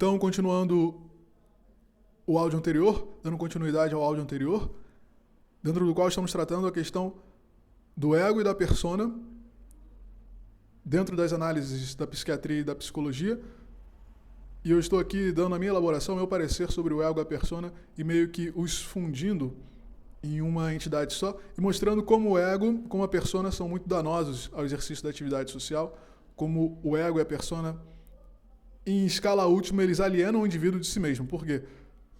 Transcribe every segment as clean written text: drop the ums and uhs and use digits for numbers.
Então, continuando o áudio anterior, dando continuidade ao áudio anterior, dentro do qual estamos tratando a questão do ego e da persona, dentro das análises da psiquiatria e da psicologia, e eu estou aqui dando a minha elaboração, meu parecer sobre o ego e a persona, e meio que os fundindo em uma entidade só, e mostrando como o ego, como a persona são muito danosos ao exercício da atividade social, como o ego e a persona, em escala última, eles alienam o indivíduo de si mesmo. Por quê?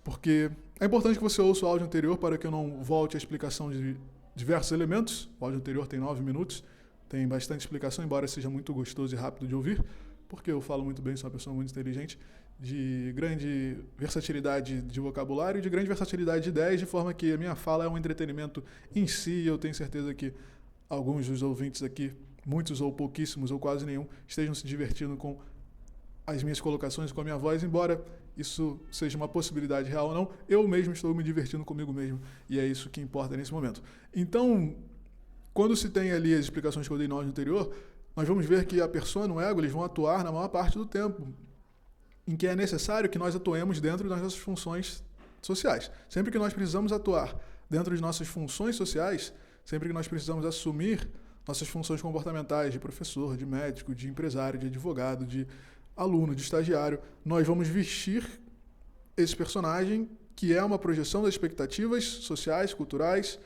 Porque é importante que você ouça o áudio anterior para que eu não volte à explicação de diversos elementos. O áudio anterior tem 9 minutos, tem bastante explicação, embora seja muito gostoso e rápido de ouvir, porque eu falo muito bem, sou uma pessoa muito inteligente, de grande versatilidade de vocabulário e de grande versatilidade de ideias, de forma que a minha fala é um entretenimento em si, e eu tenho certeza que alguns dos ouvintes aqui, muitos ou pouquíssimos ou quase nenhum, estejam se divertindo com as minhas colocações, com a minha voz, embora isso seja uma possibilidade real ou não, eu mesmo estou me divertindo comigo mesmo, e é isso que importa nesse momento. Então, quando se tem ali as explicações que eu dei no áudio anterior, nós vamos ver que a persona e o ego eles vão atuar na maior parte do tempo em que é necessário que nós atuemos dentro das nossas funções sociais. Sempre que nós precisamos atuar dentro de nossas funções sociais, sempre que nós precisamos assumir nossas funções comportamentais de professor, de médico, de empresário, de advogado, de aluno, de estagiário, nós vamos vestir esse personagem que é uma projeção das expectativas sociais, culturais,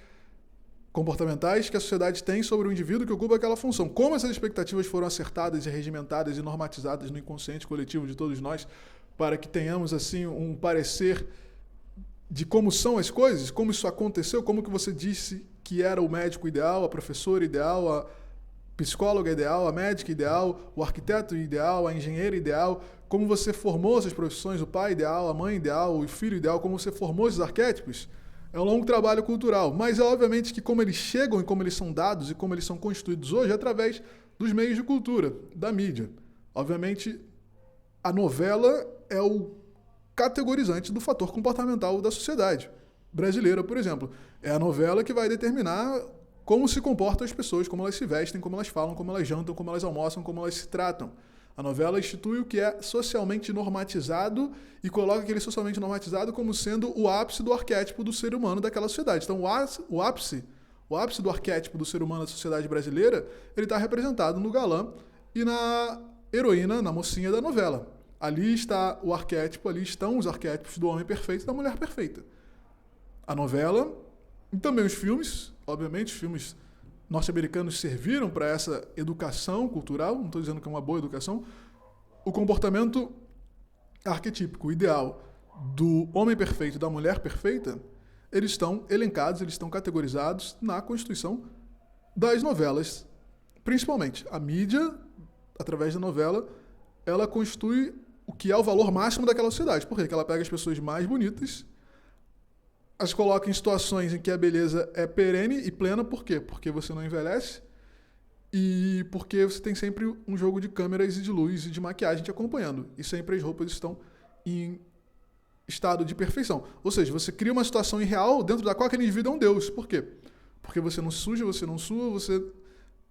comportamentais que a sociedade tem sobre o indivíduo que ocupa aquela função. Como essas expectativas foram acertadas e regimentadas e normatizadas no inconsciente coletivo de todos nós, para que tenhamos assim um parecer de como são as coisas, como isso aconteceu, como que você disse que era o médico ideal, a professora ideal, a psicóloga ideal, a médica ideal, o arquiteto ideal, a engenheira ideal, como você formou essas profissões, o pai ideal, a mãe ideal, o filho ideal, como você formou esses arquétipos. É um longo trabalho cultural, mas é obviamente que como eles chegam e como eles são dados e como eles são constituídos hoje é através dos meios de cultura, da mídia. Obviamente, a novela é o categorizante do fator comportamental da sociedade brasileira, por exemplo. É a novela que vai determinar como se comportam as pessoas, como elas se vestem, como elas falam, como elas jantam, como elas almoçam, como elas se tratam. A novela institui o que é socialmente normatizado e coloca aquele socialmente normatizado como sendo o ápice do arquétipo do ser humano daquela sociedade. Então, o ápice do arquétipo do ser humano da sociedade brasileira, ele está representado no galã e na heroína, na mocinha da novela. Ali está o arquétipo, ali estão os arquétipos do homem perfeito e da mulher perfeita. A novela e também os filmes, obviamente, os filmes norte-americanos serviram para essa educação cultural, não estou dizendo que é uma boa educação, o comportamento arquetípico, ideal do homem perfeito e da mulher perfeita, eles estão elencados, eles estão categorizados na constituição das novelas, principalmente. A mídia, através da novela, ela constitui o que é o valor máximo daquela sociedade. Por quê? Porque ela pega as pessoas mais bonitas, as coloca em situações em que a beleza é perene e plena. Por quê? Porque você não envelhece e porque você tem sempre um jogo de câmeras e de luz e de maquiagem te acompanhando. E sempre as roupas estão em estado de perfeição. Ou seja, você cria uma situação irreal dentro da qual aquele indivíduo é um deus. Por quê? Porque você não suja, você não sua, você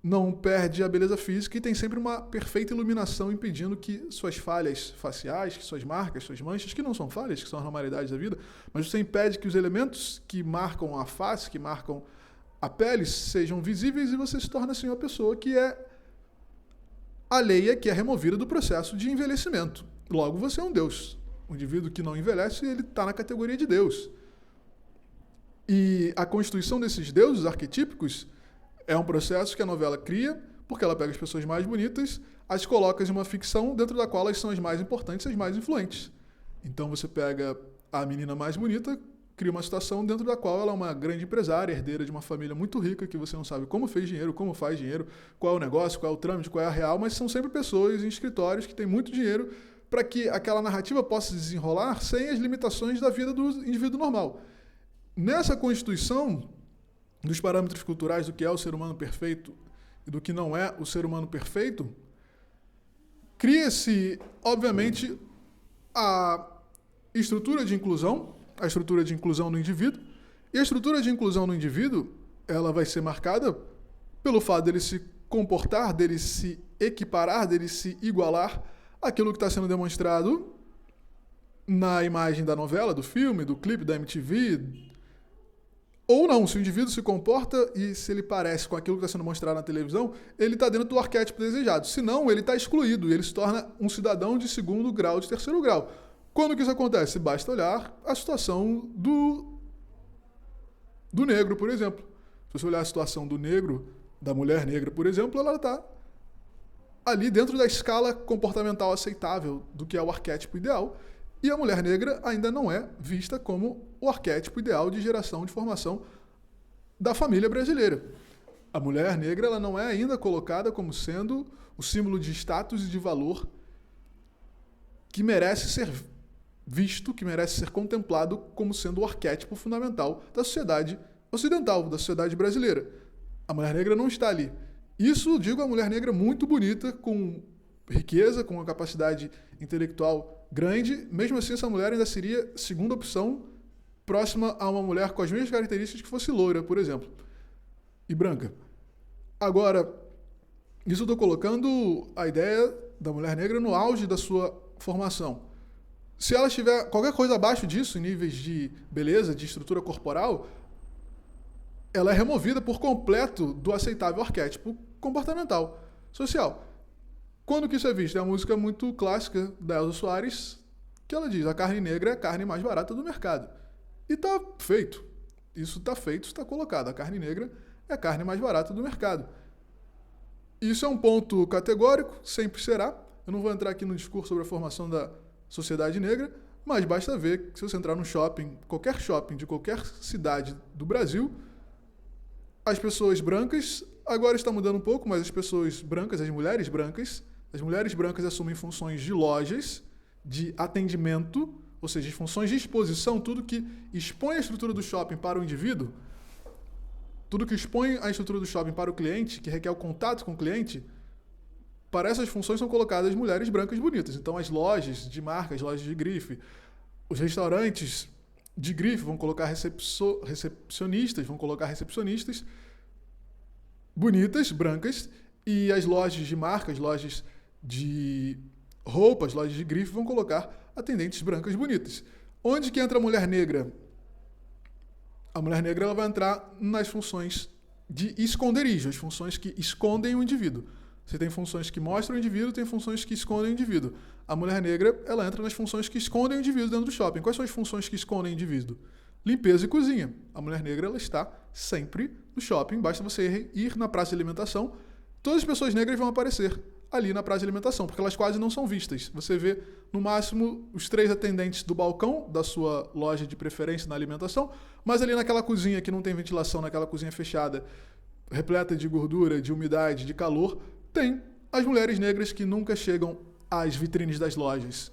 não perde a beleza física e tem sempre uma perfeita iluminação impedindo que suas falhas faciais, que suas marcas, suas manchas, que não são falhas, que são as normalidades da vida, mas você impede que os elementos que marcam a face, que marcam a pele, sejam visíveis e você se torna assim uma pessoa que é alheia, que é removida do processo de envelhecimento. Logo, você é um deus. O indivíduo que não envelhece, ele está na categoria de deus. E a constituição desses deuses arquetípicos é um processo que a novela cria, porque ela pega as pessoas mais bonitas, as coloca em uma ficção dentro da qual elas são as mais importantes e as mais influentes. Então você pega a menina mais bonita, cria uma situação dentro da qual ela é uma grande empresária, herdeira de uma família muito rica, que você não sabe como fez dinheiro, como faz dinheiro, qual é o negócio, qual é o trâmite, qual é a real, mas são sempre pessoas em escritórios que têm muito dinheiro para que aquela narrativa possa se desenrolar sem as limitações da vida do indivíduo normal. Nessa constituição dos parâmetros culturais do que é o ser humano perfeito e do que não é o ser humano perfeito, cria-se, obviamente, a estrutura de inclusão, a estrutura de inclusão no indivíduo, e a estrutura de inclusão no indivíduo, ela vai ser marcada pelo fato dele se comportar, dele se equiparar, dele se igualar àquilo que está sendo demonstrado na imagem da novela, do filme, do clipe, da MTV, ou não, se o indivíduo se comporta e se ele parece com aquilo que está sendo mostrado na televisão, ele está dentro do arquétipo desejado. Se não, ele está excluído e ele se torna um cidadão de segundo grau, de terceiro grau. Quando que isso acontece? Basta olhar a situação do negro, por exemplo. Se você olhar a situação do negro, da mulher negra, por exemplo, ela está ali dentro da escala comportamental aceitável do que é o arquétipo ideal. E a mulher negra ainda não é vista como o arquétipo ideal de geração, de formação da família brasileira. A mulher negra ela não é ainda colocada como sendo o símbolo de status e de valor que merece ser visto, que merece ser contemplado como sendo o arquétipo fundamental da sociedade ocidental, da sociedade brasileira. A mulher negra não está ali. Isso, digo, a mulher negra muito bonita, com riqueza, com uma capacidade intelectual grande. Mesmo assim, essa mulher ainda seria segunda opção, próxima a uma mulher com as mesmas características que fosse loira, por exemplo, e branca. Agora, isso eu estou colocando a ideia da mulher negra no auge da sua formação. Se ela tiver qualquer coisa abaixo disso, em níveis de beleza, de estrutura corporal, ela é removida por completo do aceitável arquétipo comportamental, social. Quando que isso é visto? É uma música muito clássica da Elza Soares, que ela diz, a carne negra é a carne mais barata do mercado. E está feito. Isso está feito, está colocado. A carne negra é a carne mais barata do mercado. Isso é um ponto categórico, sempre será. Eu não vou entrar aqui no discurso sobre a formação da sociedade negra, mas basta ver que se você entrar num shopping de qualquer cidade do Brasil, as pessoas brancas, agora está mudando um pouco, mas as pessoas brancas, as mulheres brancas assumem funções de lojas, de atendimento, ou seja, funções de exposição, tudo que expõe a estrutura do shopping para o indivíduo, tudo que expõe a estrutura do shopping para o cliente, que requer o contato com o cliente, para essas funções são colocadas mulheres brancas bonitas. Então, as lojas de marca, as lojas de grife, os restaurantes de grife vão colocar recepcionistas bonitas, brancas, e as lojas de marca, as lojas de roupas, lojas de grife vão colocar atendentes brancas bonitas. Onde que entra a mulher negra? A mulher negra ela vai entrar nas funções de esconderijo, as funções que escondem o indivíduo. Você tem funções que mostram o indivíduo, tem funções que escondem o indivíduo. A mulher negra, ela entra nas funções que escondem o indivíduo dentro do shopping. Quais são as funções que escondem o indivíduo? Limpeza e cozinha. A mulher negra, ela está sempre no shopping, basta você ir na praça de alimentação, todas as pessoas negras vão aparecer ali na praça de alimentação, porque elas quase não são vistas. Você vê, no máximo, os 3 atendentes do balcão da sua loja de preferência na alimentação, mas ali naquela cozinha que não tem ventilação, naquela cozinha fechada, repleta de gordura, de umidade, de calor, tem as mulheres negras que nunca chegam às vitrines das lojas.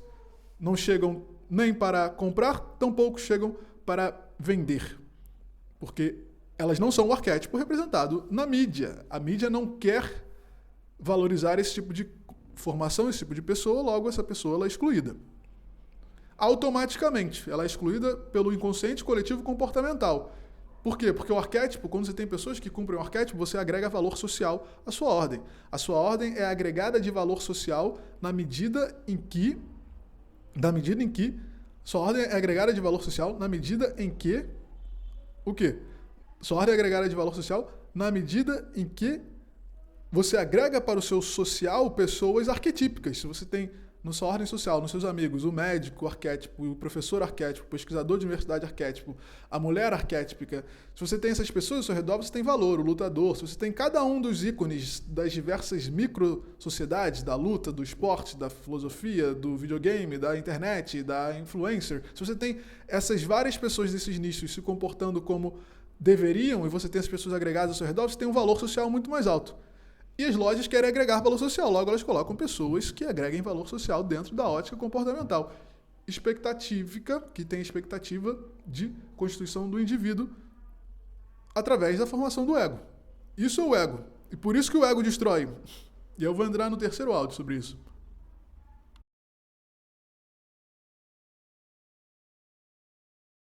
Não chegam nem para comprar, tampouco chegam para vender. Porque elas não são o arquétipo representado na mídia. A mídia não quer valorizar esse tipo de formação, esse tipo de pessoa, logo essa pessoa ela é excluída. Automaticamente, ela é excluída pelo inconsciente coletivo comportamental. Por quê? Porque o arquétipo, quando você tem pessoas que cumprem o arquétipo, você agrega valor social à sua ordem. A sua ordem é agregada de valor social na medida em que sua ordem é agregada de valor social na medida em que o quê? Sua ordem é agregada de valor social na medida em que você agrega para o seu social pessoas arquetípicas. Se você tem na sua ordem social, nos seus amigos, o médico arquétipo, o professor arquétipo, o pesquisador de universidade arquétipo, a mulher arquétipica, se você tem essas pessoas ao seu redor, você tem valor, o lutador. Se você tem cada um dos ícones das diversas micro-sociedades, da luta, do esporte, da filosofia, do videogame, da internet, da influencer, se você tem essas várias pessoas desses nichos se comportando como deveriam e você tem as pessoas agregadas ao seu redor, você tem um valor social muito mais alto. E as lojas querem agregar valor social, logo elas colocam pessoas que agreguem valor social dentro da ótica comportamental. Expectatívica, que tem expectativa de constituição do indivíduo através da formação do ego. Isso é o ego. E por isso que o ego destrói. E eu vou entrar no terceiro áudio sobre isso.